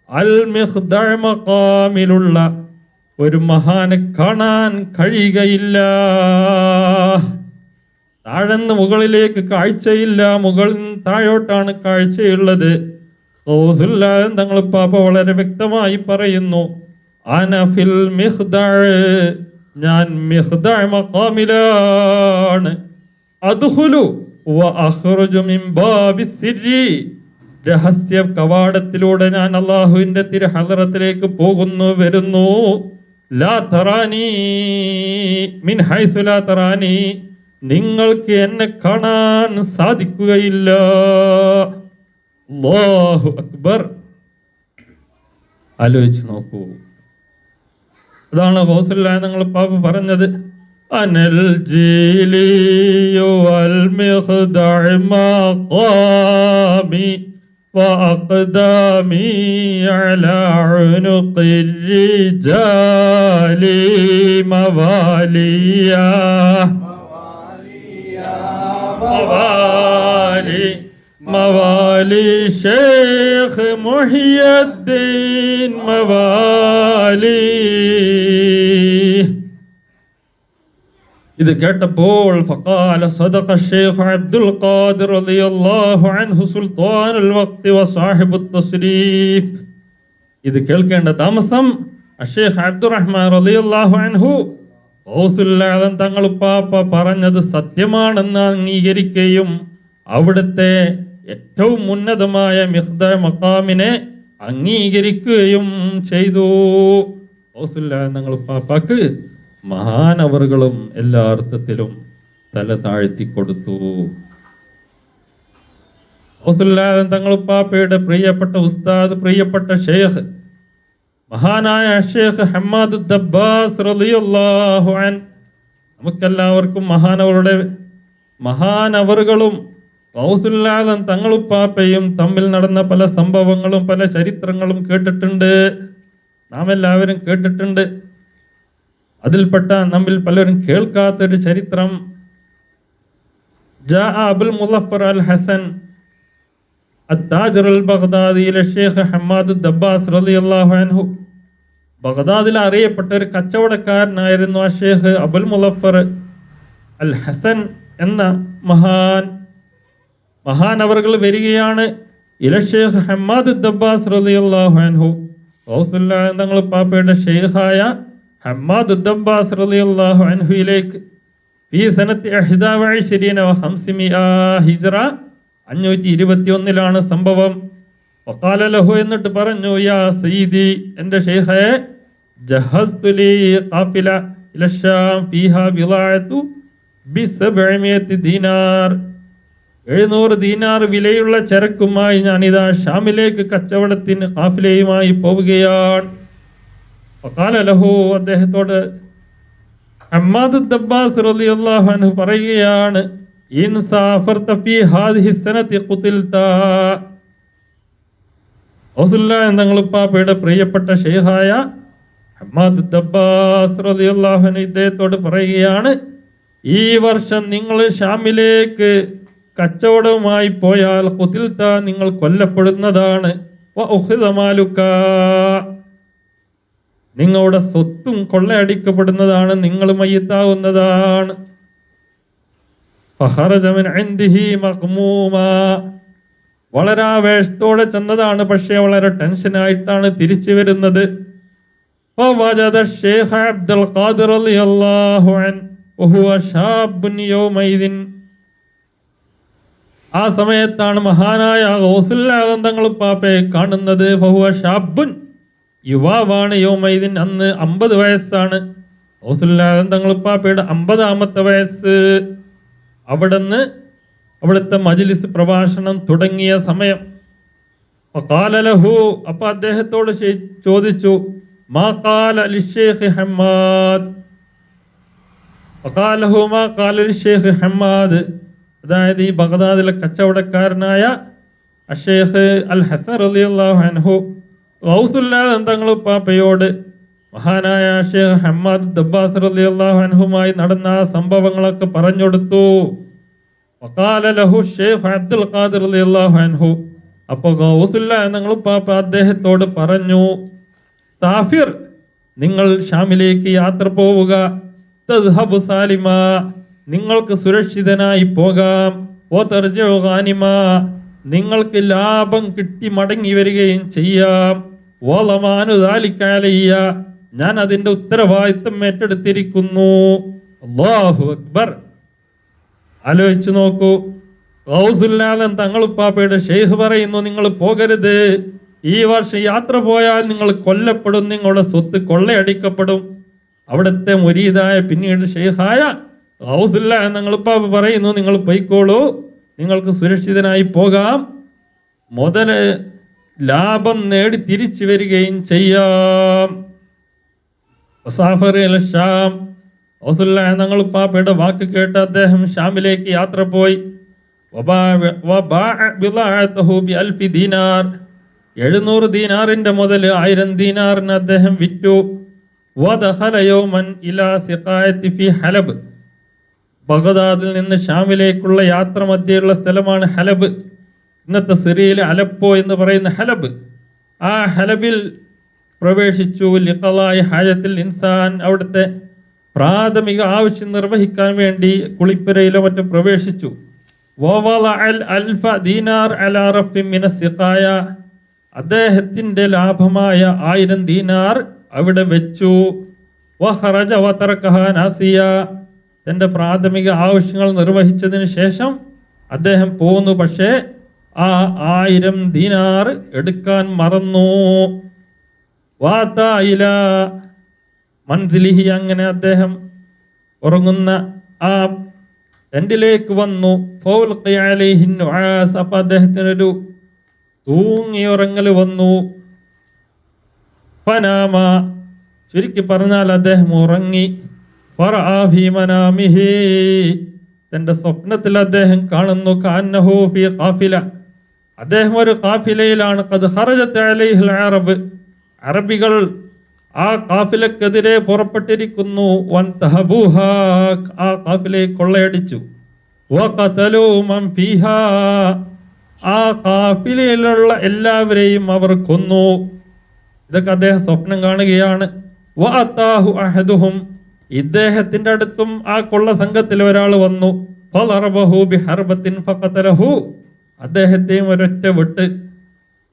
അൽ മിഖ്ദഅ മഖാമിലുള്ള ഒരു മഹാനെ കാണാൻ കഴിയുകയില്ല. താഴെന്ന് മുകളിലേക്ക് കാഴ്ചയില്ല, മുകളിൽ നിന്ന് താഴോട്ടാണ് കാഴ്ചയുള്ളത്. ഗൗസുൽ ആലം തങ്ങളുപ്പാപ്പ വളരെ വ്യക്തമായി പറയുന്നു, അന ഫിൽ മിഖ്ദഅ, ഞാൻ മിഖ്ദഅ മഖാമിലാണ്. അദ്ഖുലു വ അഖ്റുജു മിൻ ബാബിസ് സിരി, രഹസ്യ കവാടത്തിലൂടെ ഞാൻ അല്ലാഹുവിന്റെ തിരു ഹളറത്തിലേക്ക് പോകുന്നു വരുന്നു. ലാ തറാനി മിൻ ഹൈസു ലാ തറാനി, നിങ്ങൾക്ക് എന്നെ കാണാൻ സാധിക്കുകയില്ല. അല്ലാഹു അക്ബർ. ആലോചിച്ച് നോക്കൂ. അതാണ് ഗൗസുൽ ആലം തങ്ങളുപ്പാപ്പ പറഞ്ഞത്, അനൽ ജീലിയു വൽ മിഖ്ദഅ മഖാമി വഅഖ്ദാമി അലാ ഉനുഖിർ റിജാലി മവാലിയാ മവാലി ഷെയ്ഖ് മുഹിയുദ്ദീൻ മവാലി. ഇത് കേട്ടപ്പോൾ ഫഖാല സദഖ ഷെയ്ഖ് അബ്ദുൽ ഖാദിർ റളിയല്ലാഹു അൻഹു സുൽത്താനുൽ വഖ്തി വസാഹിബുത് തസ്രീഫ്. ഇത് കേൾക്കേണ്ട താമസം ഷെയ്ഖ് അബ്ദുറഹ്മാൻ റളിയല്ലാഹു അൻഹു ഗൗസുൽ ആലം തങ്ങളുപ്പാപ്പ പറഞ്ഞത് സത്യമാണെന്ന് അംഗീകരിക്കുകയും അവിടുത്തെ ഏറ്റവും ഉന്നതമായ മിഖ്ദഅ മഖാമിനെ അംഗീകരിക്കുകയും ചെയ്തു. ഗൗസുൽ ആലം തങ്ങളുപ്പാപ്പക്ക് മഹാനവറുകളും എല്ലാ അർത്ഥത്തിലും തല താഴ്ത്തിക്കൊടുത്തു. തങ്ങളുപ്പാപ്പയുടെ പ്രിയപ്പെട്ട ഉസ്താദ്, പ്രിയപ്പെട്ട ഷെയ്ഖ്, മഹാനായ ഷെയ്ഖ് ഹമ്മാദ് ദബ്ബാസ് റളിയല്ലാഹു അൻഹു, നമുക്കെല്ലാവർക്കും മഹാനവറുകളും ഗൗസുൽ തങ്ങളുപ്പാപ്പയും തമ്മിൽ നടന്ന പല സംഭവങ്ങളും പല ചരിത്രങ്ങളും കേട്ടിട്ടുണ്ട്, നാം എല്ലാവരും കേട്ടിട്ടുണ്ട്. അതിൽപ്പെട്ട നമ്മിൽ പലരും കേൾക്കാത്തൊരു ചരിത്രം, ജാ അബുൽ മുളഫർ അൽ ഹസൻ അത്താജിർ അൽ ബഗ്ദാദിയിലെ ഷെയ്ഖ് ഹമ്മാദ് ദബ്ബാസ് റളിയല്ലാഹു അൻഹു, ബഗ്ദാദിൽ അറിയപ്പെട്ട ഒരു കച്ചവടക്കാരനായിരുന്നു ആ ഷെയ്ഖ് അബുൽ മുളഫർ അൽ ഹസൻ എന്ന മഹാനവറുകൾ വരികയാണ്. ഇല ഷെയ്ഖ് ഹമ്മാദ് ദബ്ബാസ് റളിയല്ലാഹു അൻഹു, ഗൗസുല്ലാഹ് തങ്ങൾ പാപ്പയുടെ ഷെയ്ഖായ ഹമ്മാദ് ദബ്ബാസ് റളിയല്ലാഹു അൻഹുയിലേക്ക് ഫീ സനത്തി 21 വ 500 ഹിജ്റ 521 സംഭവം. വഖാല ലഹു, എന്നിട്ട് പറഞ്ഞു, യാ സയ്യിദി, എൻ്റെ ഷെയ്ഖേ, ജഹസ്തു ലീ ഖാഫില ഇല ശാം ഫീഹാ ബിളഅതു ബി700 ദീനാർ, 700 ദീനാർ വിലയുള്ള ചരക്കുമായി ഞാനിതാ ഷാമിലേക്ക് കച്ചവടത്തിന് ഖാഫിലയുമായി പോവുകയാണ്. വഖാല ലഹു, അദ്ദേഹത്തോട് ഹമ്മാദ് ദബ്ബാസ് റളിയല്ലാഹു അൻഹു പറയുകയാണ്, ഇൻ സാഫർത ഫീ ഹാദിഹി സനതി ഖുതിൽത. റസൂലുള്ളാഹി തങ്ങളുപ്പാപ്പയുടെ പ്രിയപ്പെട്ട ഷെയ്ഖായ ഹമ്മാദ് ദബ്ബാസ് റളിയല്ലാഹു അൻഹു ഇദ്ദേഹത്തോട് പറയുകയാണ്, ഈ വർഷം നിങ്ങൾ ഷാമിലേക്ക് കച്ചവടവുമായി പോയാൽ ഖുതിൽത, നിങ്ങൾ കൊല്ലപ്പെടുന്നതാണ്. വ ഉഖിദ മാലുക, നിങ്ങളുടെ സ്വത്തും കൊള്ളയടിക്കപ്പെടുന്നതാണ്, നിങ്ങൾ മയ്യിത്താവുന്നതാണ്. ഫഖറജ മിൻ ഇൻദിഹി മഖ്മൂമാ, വളരെ ആവേശത്തോടെ ചെന്നതാണ്, പക്ഷേ വളരെ ടെൻഷനായിട്ടാണ് തിരിച്ചു വരുന്നത്. ഫവജദ ശൈഖ് അബ്ദുൽ ഖാദിർ റളിയല്ലാഹു അൻഹു വഹുവ ശാബുൻ യൗമൈദിൻ, ആ സമയത്താണ് മഹാനായ ഗൗസുല്ലാഹ് തങ്ങൾ പാപ്പയെ കാണുന്നത്. ഫഹുവ ഷാബുൻ, യുവാവാണ്. യൗമൈദിൻ, അന്ന് 50 വയസ്സാണ്. ഗൗസുല്ലാഹ് തങ്ങൾ പാപ്പയുടെ 50ാമത്തെ വയസ്സ്. അവിടുത്തെ മജ്ലിസ് പ്രഭാഷണം തുടങ്ങിയ സമയം. ഫഖാല ലഹു, അപ്പോൾ അദ്ദേഹത്തോട് ചോദിച്ചു, മാ ഖാല ലിശൈഖ് ഹമ്മാദ്. ഫഖാല ലഹു മാ ഖാല ലിശൈഖ് ഹമ്മാദ്, അതായത് ഈ ബഗ്ദാദിലെ കച്ചവടക്കാരനായ അഷേഖ് അൽ ഹസൻ റളിയല്ലാഹു അൻഹു ഗൗസുല്ലാഹ് തങ്ങൾ പാപ്പയോട് മഹാനായ ഷെയ്ഖ് ഹമ്മാദ് ദബ്ബാസ് റളിയല്ലാഹു അൻഹുമായി നടന്ന ആ സംഭവങ്ങളൊക്കെ പറഞ്ഞുകൊടുത്തു. വഖാല ലഹു ഷെയ്ഖ് അബ്ദുൽ ഖാദിർ റളിയല്ലാഹു അൻഹു, അപ്പോൾ ഗൗസുല്ലാഹ് തങ്ങൾ പാപ്പ അദ്ദേഹത്തോട് പറഞ്ഞു, സാഫിർ, നിങ്ങൾ ഷാമിലേക്ക് യാത്ര പോവുക. തദ്ഹബു സാലിമ, നിങ്ങൾക്ക് സുരക്ഷിതനായി പോകാം. ഓ തർജിഉ ഗാനിമ, നിങ്ങൾക്ക് ലാഭം കിട്ടി മടങ്ങി വരികയും ചെയ്യാം. വലമാനു ദാലിക അലയ്യ, ഞാൻ അതിന്റെ ഉത്തരവാദിത്വം ഏറ്റെടുത്തിരിക്കുന്നു. അല്ലാഹു അക്ബർ. ആലോചിച്ചു നോക്കൂ, ഗൗസുല്ലാഹ് തങ്ങളുപ്പാപ്പയുടെ ഷെയ്ഖ് പറയുന്നു, നിങ്ങൾ പോകരുത്, ഈ വർഷം യാത്ര പോയാൽ നിങ്ങൾ കൊല്ലപ്പെടും, നിങ്ങളുടെ സ്വത്ത് കൊള്ളയടിക്കപ്പെടും. അവിടുത്തെ മുരീദായ പിന്നീട് ഷെയ്ഖായ ഗൗസുല്ലാഹ് തങ്ങളുപ്പാപ്പ പറയുന്നു, നിങ്ങൾ പോയിക്കോളൂ, നിങ്ങൾക്ക് സുരക്ഷിതനായി പോകാം, മുതല് ലാഭം നേടി തിരിച്ചു വരികയും ചെയ്യാം. തങ്ങളുപ്പാപ്പയുടെ വാക്ക് കേട്ട് അദ്ദേഹം ഷാമിലേക്ക് യാത്ര പോയി. 700 ദീനാറിന്റെ മുതൽ 1000 ദീനാറിന് അദ്ദേഹം വിറ്റു. ഹലബ്, ബഗ്ദാദിൽ നിന്ന് ഷാമിലേക്കുള്ള യാത്ര മധ്യയുള്ള സ്ഥലമാണ് ഹലബ്. ഇന്നത്തെ സിറിയയിലെ അലപ്പോ എന്ന് പറയുന്ന ഹലബ്. ആ ഹലബിൽ പ്രവേശിച്ചു. ലിഖളായി ഹാജത്തിൽ ഇൻസാൻ, അവിടുത്തെ പ്രാഥമിക ആവശ്യം നിർവഹിക്കാൻ വേണ്ടി കുളിപ്പുരയിലോ മറ്റും പ്രവേശിച്ചു. അദ്ദേഹത്തിന്റെ ലാഭമായ 1000 ദീനാർ അവിടെ വെച്ചു. തന്റെ പ്രാഥമിക ആവശ്യങ്ങൾ നിർവഹിച്ചതിന് ശേഷം അദ്ദേഹം പോന്നു. പക്ഷേ ആ 1000 ദീനാർ എടുക്കാൻ മറന്നു. മൻസിലിഹി, അങ്ങനെ അദ്ദേഹം ഉറങ്ങുന്ന ആ ടെന്റിലേക്ക് വന്നു. ഫൗൽഖിയ അലൈഹി നുആസ്, അപ്പൊ അദ്ദേഹത്തിനൊരു തൂങ്ങിയുറങ്ങൽ വന്നു. ഫനാമ, ചുരുക്കി പറഞ്ഞാൽ അദ്ദേഹം ഉറങ്ങി. ഫറആ ഫീ മനാമിഹി, തന്റെ സ്വപ്നത്തിൽ അദ്ദേഹം കാണുന്നു. കഅന്നഹു ഫീ ഖാഫില, അദ്ദേഹം ഒരു ഖാഫിലയിലാണ്. ഖദ് ഖറജത് അലൈഹിൽ അറബ്, അറബികൾ ആ ഖാഫിലക്കെതിരെ പുറപ്പെട്ടിരിക്കുന്നു. വൻതഹബൂഹാ, ആ ഖാഫിലയെ കൊള്ളയടിച്ചു. വഖതലൂ മൻ ഫീഹാ, ആ ഖാഫിലയിലുള്ള എല്ലാവരെയും അവർ കൊന്നു. ഇതൊക്കെ അദ്ദേഹം സ്വപ്നം കാണുകയാണ്. വഅതാഹു അഹദുഹും, ഇദ്ദേഹത്തിന്റെ അടുത്തും ആ കൊള്ള സംഘത്തിൽ ഒരാൾ വന്നു. ഫളറബഹു ബിഹർബത്തിൻ ഫഖതലഹു, അദ്ദേഹത്തെയും ഒരൊറ്റ വെട്ട്.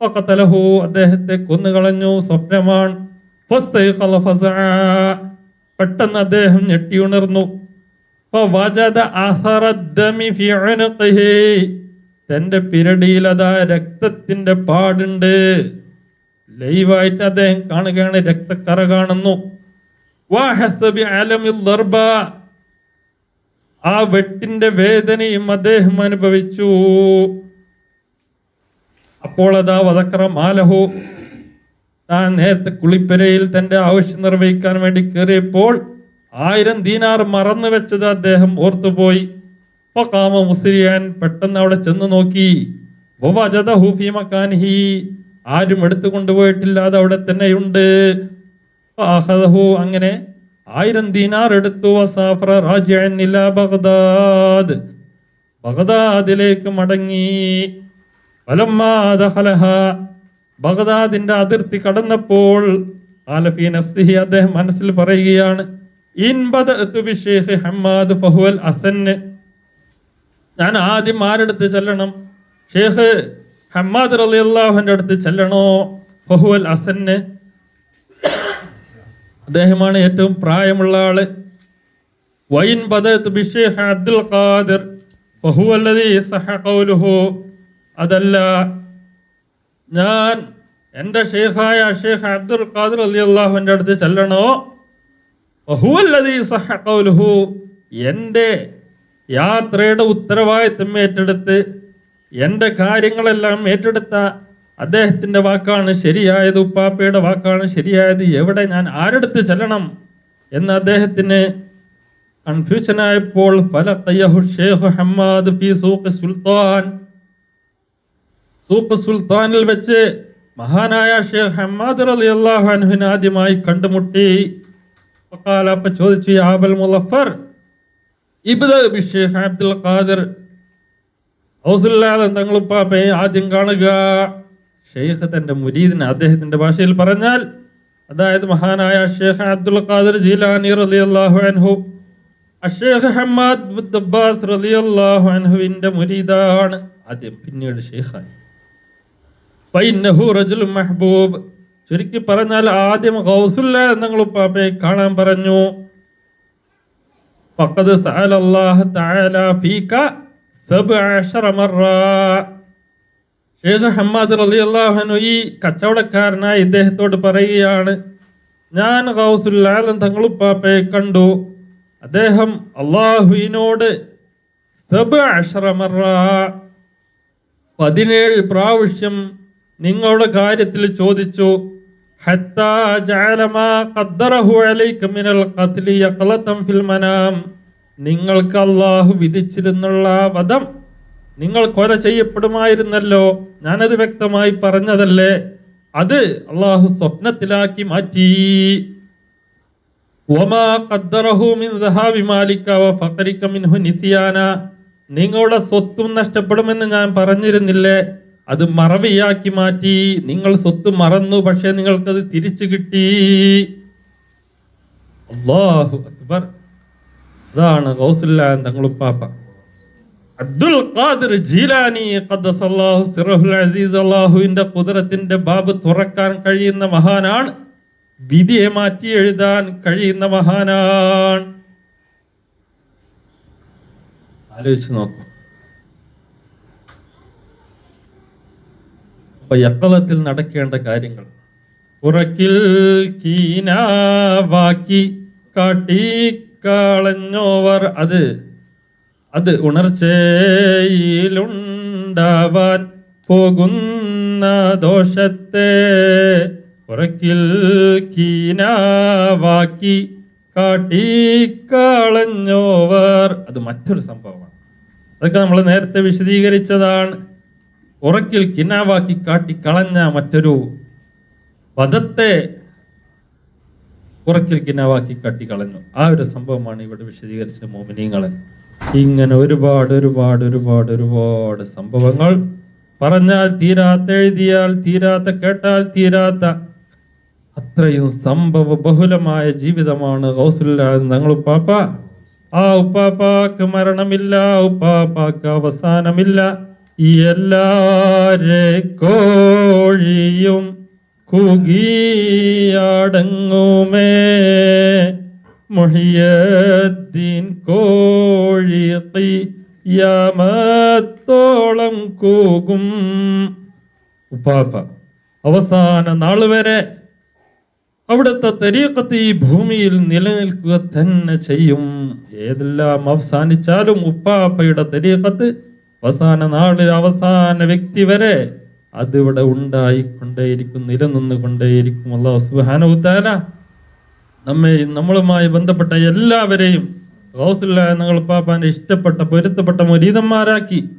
ഫഖതലഹു, അദ്ദേഹത്തെ കൊന്നുകളഞ്ഞു. സ്വപ്നമാണ്. ഫസ്തൈഖള ഫസഅ, പെട്ടെന്ന് അദ്ദേഹം ഞെട്ടിയുണർന്നു. ഫവജദ അസറദ്ദമി ഫി ഉനുഖിഹി, തന്റെ പിരടിയിൽ അതാ രക്തത്തിന്റെ പാടുണ്ട്. ലൈവായിട്ട് അദ്ദേഹം കാണുകയാണ്, രക്തക്കറ കാണുന്നു. വഹസബി അലമിൽ ദർബ, ആ വെട്ടിന്റെ വേദനയും അദ്ദേഹം അനുഭവിച്ചു. അപ്പോൾ അതാ വദക്കറ മാലഹു, താൻ നേരത്തെ കുളിപ്പരയിൽ തന്റെ ആവശ്യം നിർവഹിക്കാൻ വേണ്ടി കയറിയപ്പോൾ 1000 ദീനാർ മറന്നു വെച്ചത് അദ്ദേഹം ഓർത്തുപോയി. ഫഖാമ മുസ്രിയാൻ, പെട്ടെന്ന് അവിടെ ചെന്ന് നോക്കി. വവജദഹു ഫീ മകാനിഹി, ആരും എടുത്തു കൊണ്ടുപോയിട്ടില്ല, അത് അവിടെ തന്നെയുണ്ട്. ഫഅഖദഹു, അങ്ങനെ 1000 ദീനാർ എടുത്തു. വസാഫറ റാജിഅൻ ഇലാ ബഗ്ദാദ്, ബഗ്ദാദിലേക്ക് മടങ്ങി. ഫലമ്മാ ദഖലഹ, ബഗ്ദാദിന്റെ അതിർത്തി കടന്നപ്പോൾ ഖാല ഫീ നഫ്സിഹി, അദ്ദേഹം മനസ്സിൽ പറയുകയാണ്, ഇൻ ബദഅതു ബിശൈഖ് ഹമ്മാദ് ഫഹുവൽ അസൻ, ഞാൻ ആദ്യം ആരെടുത്ത് ചെല്ലണം? ഷേഖ് ഹമ്മാദ് റളിയല്ലാഹുവിന്റെ അടുത്ത് ചെല്ലണോ? ഫഹുവൽ അസൻ, അദ്ദേഹമാണ് ഏറ്റവും പ്രായമുള്ള ആള്. വൈൻ ബദഅതു ബിശൈഖ് അബ്ദുൽ ഖാദിർ ഫഹുവല്ലദീ സഹ ഖൗലുഹു, അതല്ല, ഞാൻ എൻ്റെ ഷെയ്ഖായ ഷെയ്ഖ് അബ്ദുൽ ഖാദിർ റളിയല്ലാഹുവിന്റെ അടുത്ത് ചെല്ലണോ? വഹുവല്ലദീ സഹ ഖൗലുഹു, എൻ്റെ യാത്രയുടെ ഉത്തരവാദിത്വം ഏറ്റെടുത്ത് എൻ്റെ കാര്യങ്ങളെല്ലാം ഏറ്റെടുത്ത അദ്ദേഹത്തിന്റെ വാക്കാണ് ശരിയായത്, ഉപ്പാപ്പയുടെ വാക്കാണ് ശരിയായത്. എവിടെ, ഞാൻ ആരെടുത്ത് ചെല്ലണം എന്ന് അദ്ദേഹത്തിന് കൺഫ്യൂഷനായപ്പോൾ ഫലഖയഹു ഷെയ്ഖ് ഹമ്മാദ് ഫീ സൂഖ് സുൽത്താൻ, സൂഖ് സുൽത്താനിൽ വെച്ച് മഹാനായ ഷെയ്ഖ് ഹമ്മാദ് റളിയല്ലാഹു അൻഹുവിനെ ആദ്യമായി കണ്ടുമുട്ടി. ഫഖാല, അപ്പൊ ചോദിച്ചു, യാ അബൽ മുളഫർ ഇബ്ദഅ ബിശൈഖ് അബ്ദുൽ ഖാദിർ, ഔസുല്ലാഹ് തങ്ങളുപ്പാപ്പയെ ആദ്യം കാണുക. ഷെയ്ഖ് തന്റെ മുരീദിനെ, അദ്ദേഹത്തിന്റെ ഭാഷയിൽ പറഞ്ഞാൽ, അതായത് മഹാനായ ഷെയ്ഖ് അബ്ദുൽ ഖാദിർ ജീലാനി റളിയല്ലാഹു അൻഹു ഷെയ്ഖ് ഹമ്മാദ് ബിൻ അബ്ബാസ് റളിയല്ലാഹു അൻഹുവിന്റെ മുരീദാണ് ആദ്യം, പിന്നീട് ഷെയ്ഖായി. ഫഇന്നഹു റജുലുൻ മഹ്ബൂബ്, ചുരുക്കി പറഞ്ഞാൽ ആദ്യം ഗൗസുല്ലാഹ് തങ്ങളുപ്പാപ്പയെ കാണാൻ പറഞ്ഞു. ഫഖദ് സഅല അല്ലാഹു തആല ഫീക 17 മറ, ഷെയ്ഖ് ഹമ്മാദ് റളിയല്ലാഹു അൻഹു ഈ കച്ചവടക്കാരനായ ഇദ്ദേഹത്തോട് പറയുകയാണ്, ഞാൻ ഗൗസുൽ ആലം തങ്ങളുപ്പാപ്പയെ കണ്ടു, അദ്ദേഹം അല്ലാഹുവിനോട് 17 മറ, 17 പ്രാവശ്യം നിങ്ങളുടെ കാര്യത്തിൽ ചോദിച്ചു. ഹത്താ ജഅല മാ ഖദ്ദറഹു അലൈക മിനൽ ഖത്ലി യഖലതൻ ഫിൽ മനാം, നിങ്ങൾക്ക് അല്ലാഹു വിധിച്ചിരുന്നുള്ള വധം, നിങ്ങൾ കൊല ചെയ്യപ്പെടുമായിരുന്നല്ലോ, ഞാനത് വ്യക്തമായി പറഞ്ഞതല്ലേ, അത് അല്ലാഹു സ്വപ്നത്തിലാക്കി മാറ്റി. വമാ ഖദ്ദറഹു മിൻ ദഹാബി മാലിക വ ഫഖരിക മിൻഹു നിസിയാന, നിങ്ങളുടെ സ്വത്തും നഷ്ടപ്പെടുമെന്ന് ഞാൻ പറഞ്ഞിരുന്നില്ലേ, അത് മറവിയാക്കി മാറ്റി. നിങ്ങൾ സ്വത്ത് മറന്നു, പക്ഷെ നിങ്ങൾക്കത് തിരിച്ചു കിട്ടി. അല്ലാഹു അക്ബർ. അതാണ് ഗൗസുല്ലാഹ് തങ്ങളുപ്പാപ്പ അബ്ദുൽ ഖാദിർ ജീലാനി ഖദ്ദസല്ലാഹു സിറഹുൽ അസീസ്. അല്ലാഹുവിന്റെ ഖുദ്റത്തിന്റെ ബാബ് തുറക്കാൻ കഴിയുന്ന മഹാനാണ്, വിധിയെ മാറ്റി എഴുതാൻ കഴിയുന്ന മഹാനാണ്. ആലോചിച്ച് നോക്കൂ. അപ്പൊ യഖലത്തിൽ നടക്കേണ്ട കാര്യങ്ങൾ, ഉറക്കിൽ കീനാവാക്കി കാട്ടിക്കളഞ്ഞോവർ. അത് ഉണർച്ചയിലുണ്ടാവാൻ പോകുന്ന ദോഷത്തെ ഉറക്കിൽ കീനാവാക്കി കാട്ടിക്കളഞ്ഞോവർ. അത് മറ്റൊരു സംഭവമാണ്. അതൊക്കെ നമ്മൾ നേരത്തെ വിശദീകരിച്ചതാണ്. ഉറക്കിൽ കിനാവാക്കി കാട്ടിക്കളഞ്ഞ മറ്റൊരു പദത്തെ ഉറക്കിൽ കിനാവാക്കി കാട്ടിക്കളഞ്ഞു. ആ ഒരു സംഭവമാണ് ഇവിടെ വിശദീകരിച്ച മോമിനീങ്ങളെ. ഇങ്ങനെ ഒരുപാട് സംഭവങ്ങൾ പറഞ്ഞാൽ തീരാത്ത, എഴുതിയാൽ തീരാത്ത, കേട്ടാൽ തീരാത്ത അത്രയും സംഭവ ബഹുലമായ ജീവിതമാണ് ഗൗസുൽ തങ്ങൾ ഉപ്പാപ്പ. ആ ഉപ്പാപ്പാക്ക് മരണമില്ല, ഉപ്പാപ്പാക്ക് അവസാനമില്ല. ഈ എല്ലാരെ കോഴിയും കൂകിയാടങ്ങുമേ മുഹിയദ്ദീൻ കോഴി ഖിയാമത്തോളം കൂകും. ഉപ്പാപ്പ അവസാന നാൾ വരെ അവിടുത്തെ തരീഖത്ത് ഈ ഭൂമിയിൽ നിലനിൽക്കുക തന്നെ ചെയ്യും. ഏതെല്ലാം അവസാനിച്ചാലും ഉപ്പാപ്പയുടെ തരീഖത്ത് അവസാന നാളിൽ അവസാന വ്യക്തി വരെ അതിവിടെ ഉണ്ടായിക്കൊണ്ടേയിരിക്കും, നിലനിന്നുകൊണ്ടേയിരിക്കും. അല്ലാഹു സുബ്ഹാനഹു തആല നമ്മെയും നമ്മളുമായി ബന്ധപ്പെട്ട എല്ലാവരെയും ഗൗസുൽ തങ്ങൾ ഉപ്പാപ്പാന്റെ ഇഷ്ടപ്പെട്ട പൊരുത്തപ്പെട്ട മുരീദന്മാരാക്കി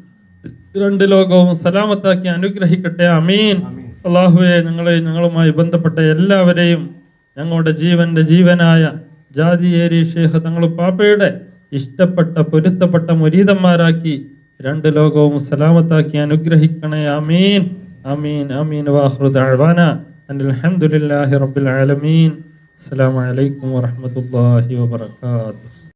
രണ്ട് ലോകവും സലാമത്താക്കി അനുഗ്രഹിക്കട്ടെ. ആമീൻ. അല്ലാഹുവേ, ഞങ്ങളുമായി ബന്ധപ്പെട്ട എല്ലാവരെയും ഞങ്ങളുടെ ജീവന്റെ ജീവനായ ജാദിയേരി ശൈഖ് തങ്ങൾ ഉപ്പാപ്പയുടെ ഇഷ്ടപ്പെട്ട പൊരുത്തപ്പെട്ട മുരീദന്മാരാക്കി രണ്ട് ലോകവും സലാമത്താക്കി അനുഗ്രഹിക്കണേ. ആമീൻ ആമീൻ ആമീൻ. വാഖിറു ദഅവാനാ അനിൽ ഹംദുലില്ലാഹി റബ്ബിൽ ആലമീൻ. അസ്സലാമു അലൈക്കും വറഹ്മത്തുള്ളാഹി വബറകാതുഹു.